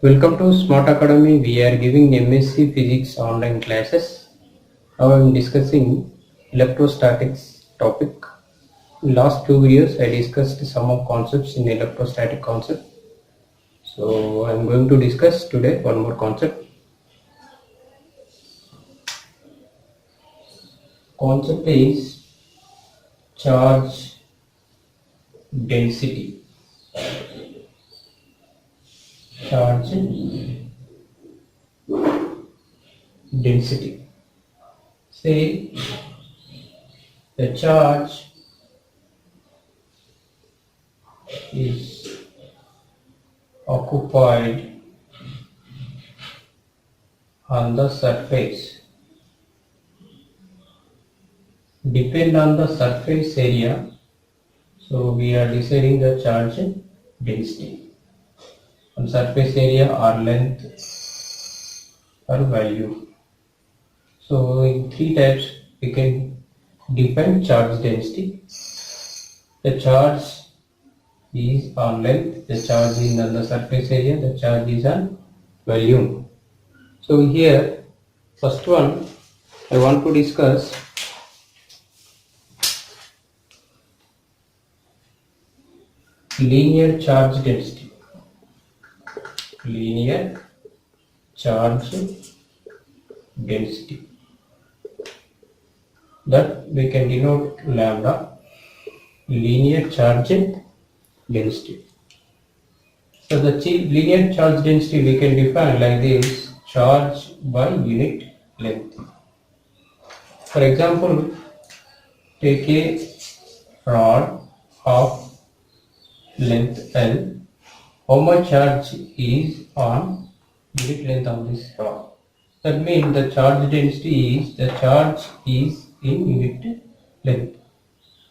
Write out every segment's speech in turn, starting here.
Welcome to Smart Academy. We are giving MSc Physics online classes. Now I am discussing electrostatics topic. In last 2 years I discussed some of concepts in electrostatic concept. So I am going to discuss today one more concept. Concept is charge density. Charge density. Say the charge is occupied on the surface. Depend on the surface area, so we are deciding the charge density on surface area or length or value. So in three types we can define charge density. The charge is on length, the charge is on the surface area, the charge is on volume. So here first one I want to discuss linear charge density. Linear charge density, that we can denote lambda. Linear charge density. So the linear charge density we can define like this: charge by unit length. For example, take a rod of length L. How much charge is on unit length of this rod? That means the charge density is the charge is in unit length.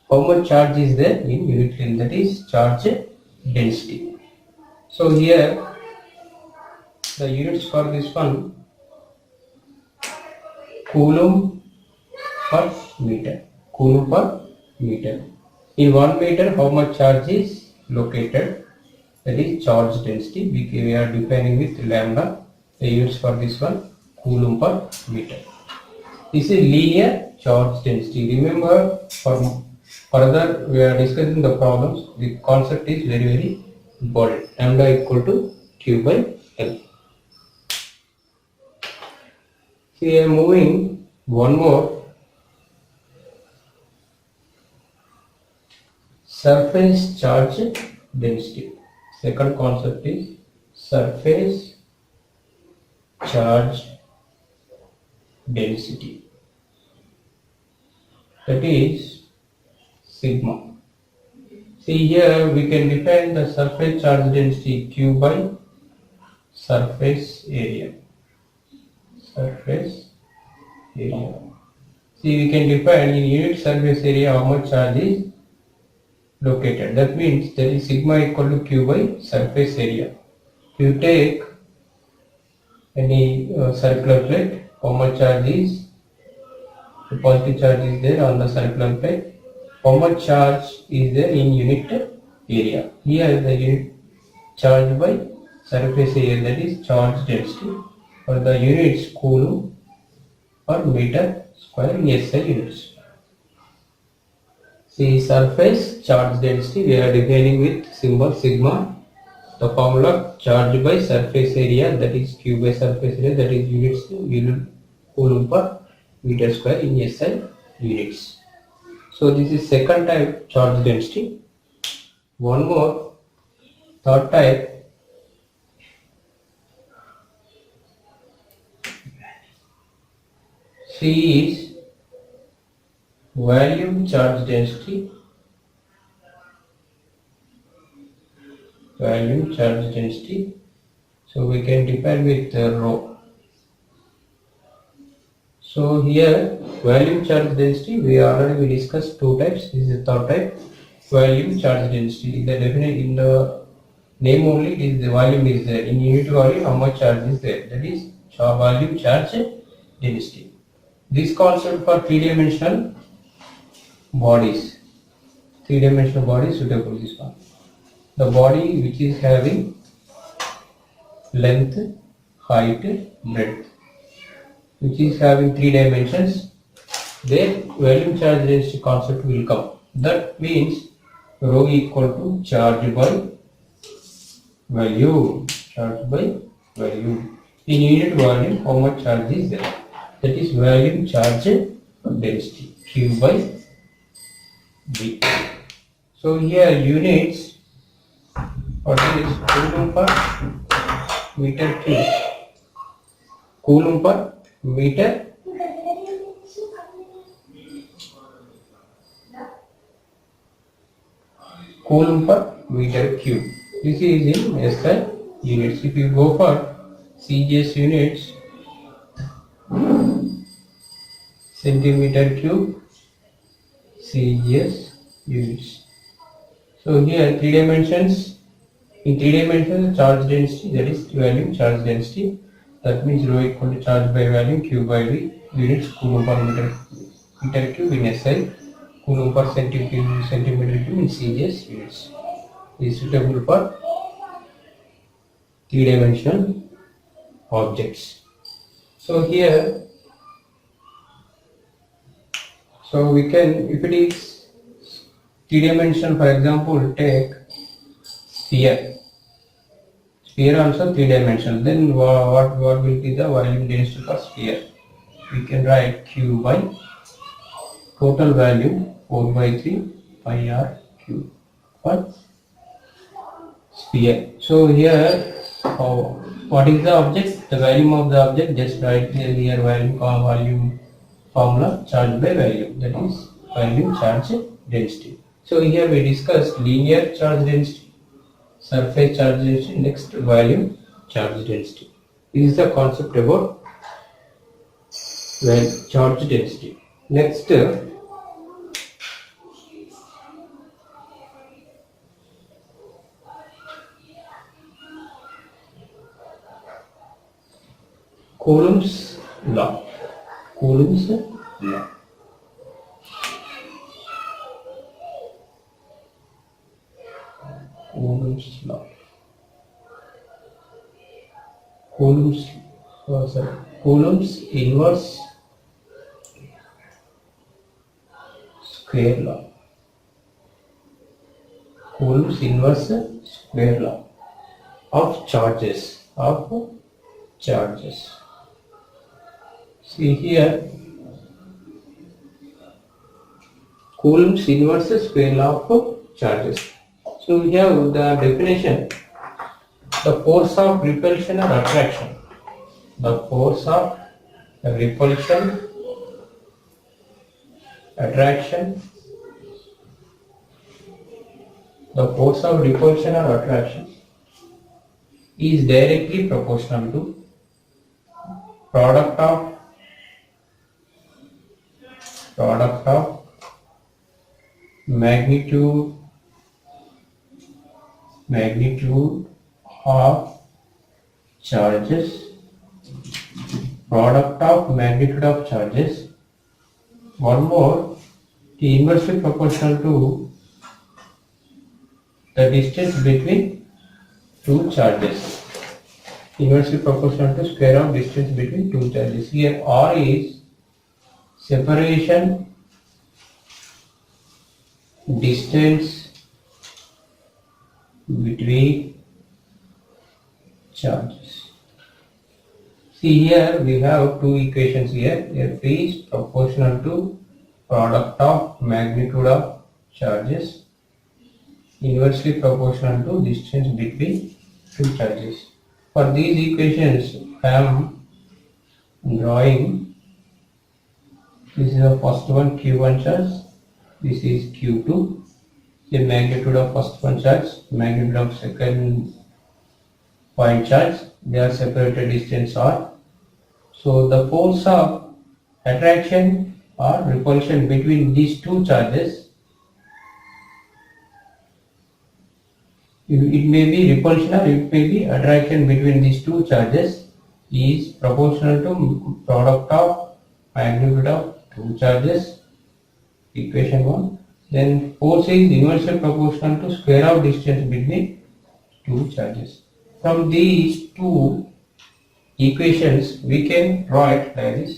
How much charge is there in unit length? That is charge density. So here the units for this one: coulomb per meter. Coulomb per meter. In 1 meter, how much charge is located? That is charge density. We are defining with lambda. The units for this one: coulomb per meter. This is linear charge density. Remember, for further we are discussing the problems. The concept is very important. Lambda equal to Q by L. We are moving one more. Surface charge density. Second concept is surface charge density. That is sigma. See here we can define the surface charge density Q by surface area. Surface area. See, we can define in unit surface area how much charge is located. That means there is sigma equal to Q by surface area. If you take any circular plate, how much charge is, the positive charge is there on the circular plate, how much charge is there in unit area. Here the unit charge by surface area, that is charge density, for the units coulomb per meter square in SI units. See, surface charge density we are defining with symbol sigma. The formula: charge by surface area, that is Q by surface area, that is unit coulomb per meter square in SI units. So this is second type charge density. One more, third type. C is volume charge density. Volume charge density. So we can define with rho. So here volume charge density we already discussed two types. This is the third type, volume charge density. The definite in the name only, it is the volume is there. In unit volume how much charge is there? That is volume charge density. This concept for three-dimensional bodies. Three-dimensional body suitable this one. The body which is having length, height, breadth, which is having 3 dimensions, then volume charge density concept will come. That means rho equal to charge by volume. Charge by volume. In unit volume, how much charge is there? That is volume charge density. Q by V. So here units, what is coulomb per meter cube? Coulomb per meter coulomb per meter cube. This is in SI units. If you go for CGS units, centimeter cube, CGS units. So here 3 dimensions. In 3 dimensions, charge density, that is volume charge density. That means rho equal to charge by volume, Q by V, units coulomb per meter cube in SI, coulomb per centimeter cube in CGS units. Is suitable for 3-dimensional objects. So here, so we can, if it is 3-dimensional, for example, take sphere. Sphere also 3-dimensional. Then what will be the volume density for sphere? We can write Q by total volume 4 by 3 pi r cube for sphere. So here, what is the object? The volume of the object. Just write here volume formula, charge by volume. That is volume charge density. So here we discussed linear charge density, surface charge density, next volume charge density. This is the concept about charge density. Next, Coulomb's law. Coulomb's law. Coulomb's law. Coulomb's inverse square law. Coulomb's inverse square law of charges. See here, Coulomb's inverse square law of charges. So we have the definition: the force of repulsion or attraction. The force of repulsion, attraction. The force of repulsion or attraction is directly proportional to product of magnitude of charges, product of magnitude of charges. One more, the inversely proportional to the distance between two charges. Inversely proportional to square of distance between two charges. Here R is separation distance between charges. See here we have two equations here. F is proportional to product of magnitude of charges, inversely proportional to distance between two charges. For these equations I am drawing, this is the first one Q1 charge, this is Q2, the magnitude of first one charge, magnitude of second point charge, they are separated distance r. So the force of attraction or repulsion between these two charges, it may be repulsion or it may be attraction between these two charges, is proportional to product of magnitude of two charges, equation 1. Then force is inversely proportional to square of distance between two charges. from these two equations we can write like this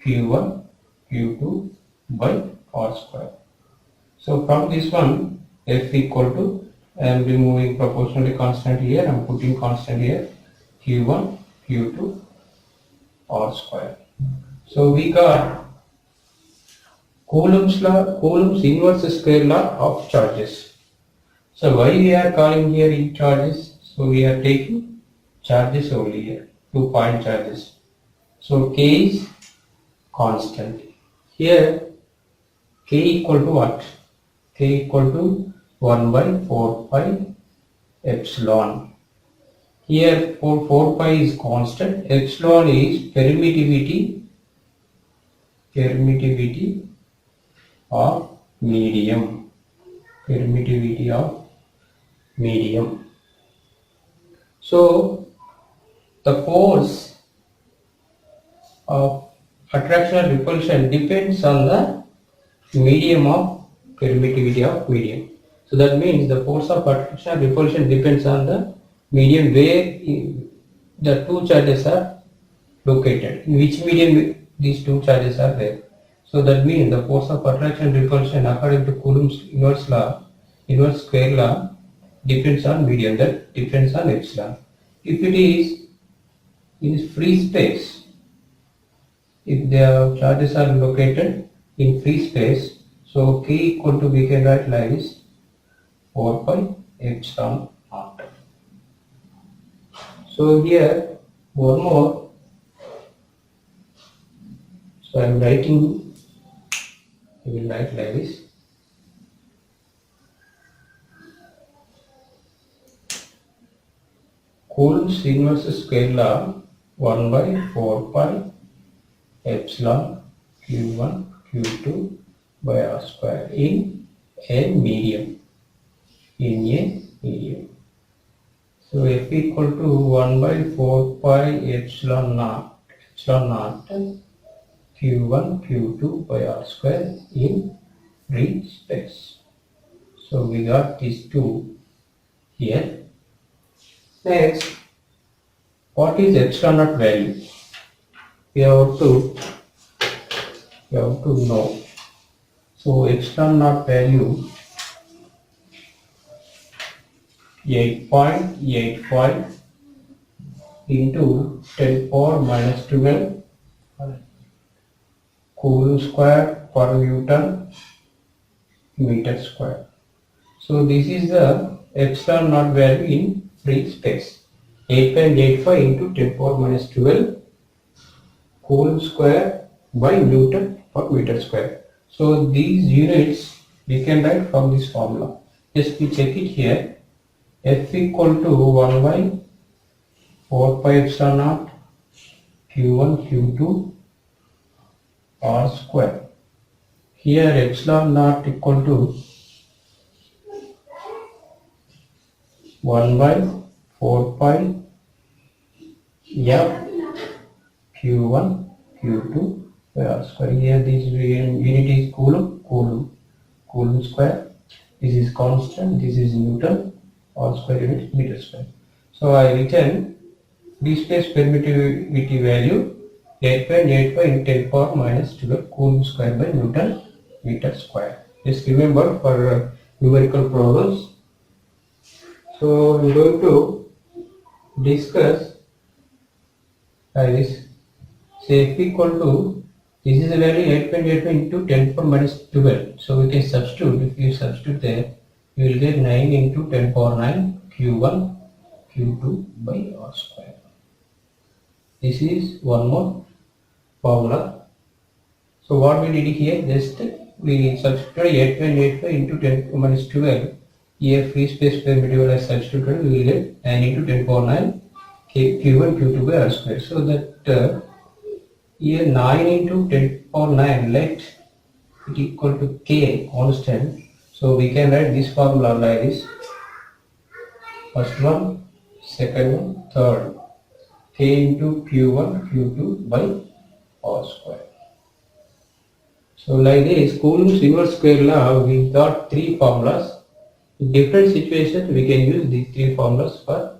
Q1 Q2 by R square. So from this one F equal to, I am removing proportionally constant here, I am putting constant here, Q1 Q2 R square. So we got Coulomb's law, Coulomb's inverse square law of charges. So why we are calling here in charges? So we are taking charges only here, 2 point charges. So K is constant. Here K equal to what? K equal to 1 by 4 pi epsilon. Here 4 pi is constant, epsilon is permittivity of medium. Permittivity of medium. So the force of attraction or repulsion depends on the medium of permittivity of medium. So that means the force of attraction or repulsion depends on the medium where the two charges are located. In which medium these two charges are there. So that means the force of attraction and repulsion according to Coulomb's inverse law, inverse square law, depends on medium, that depends on epsilon. If it is in free space, if the charges are located in free space, so K equal to, we can write like this 4 pi epsilon naught. So here one more, so I am writing, I will write like this. Coulomb's inverse square law 1 by 4 pi epsilon Q1 Q2 by R square in a medium. So F equal to 1 by 4 pi epsilon naught Q1 Q2 by R square in free space. So we got these two here. Next, what is epsilon naught value? We have to know. So epsilon naught value 8.85 into 10 power minus 12 Coulomb square per Newton meter square. So this is the epsilon naught value in free space. 8.85 into 10 power minus 12 Coulomb square by Newton per meter square. So these units we can write from this formula. Just we check it here. F equal to 1 by 4 pi epsilon naught Q1 Q2 R square. Here epsilon naught equal to 1 by 4 pi F Q1 Q2 by R square. Here this unit is Coulomb square. This is constant, this is Newton, R square unit meter square. So I written free space permittivity value 8.85 in 10 power minus 12 Coulomb square by Newton meter square. Just remember for numerical problems. So I am going to discuss this. Say F equal to, this is a value 8.85 into 10 power minus 12. So we can substitute, if you substitute there, you will get 9 into 10 power 9 Q1 Q2 by R square. This is one more formula. So what we did here, just we substituted 8.85 into 10 power minus 12. Here free space permittivity I substituted, we will get 9 into 10 power 9 Q1 Q2 by R square. So that here 9 into 10 power 9, let it equal to K constant. So we can write this formula like this. First one, second one, third. K into Q1 Q2 by R square. So like this, Coulomb's inverse square law, we got three formulas. In different situations we can use these three formulas for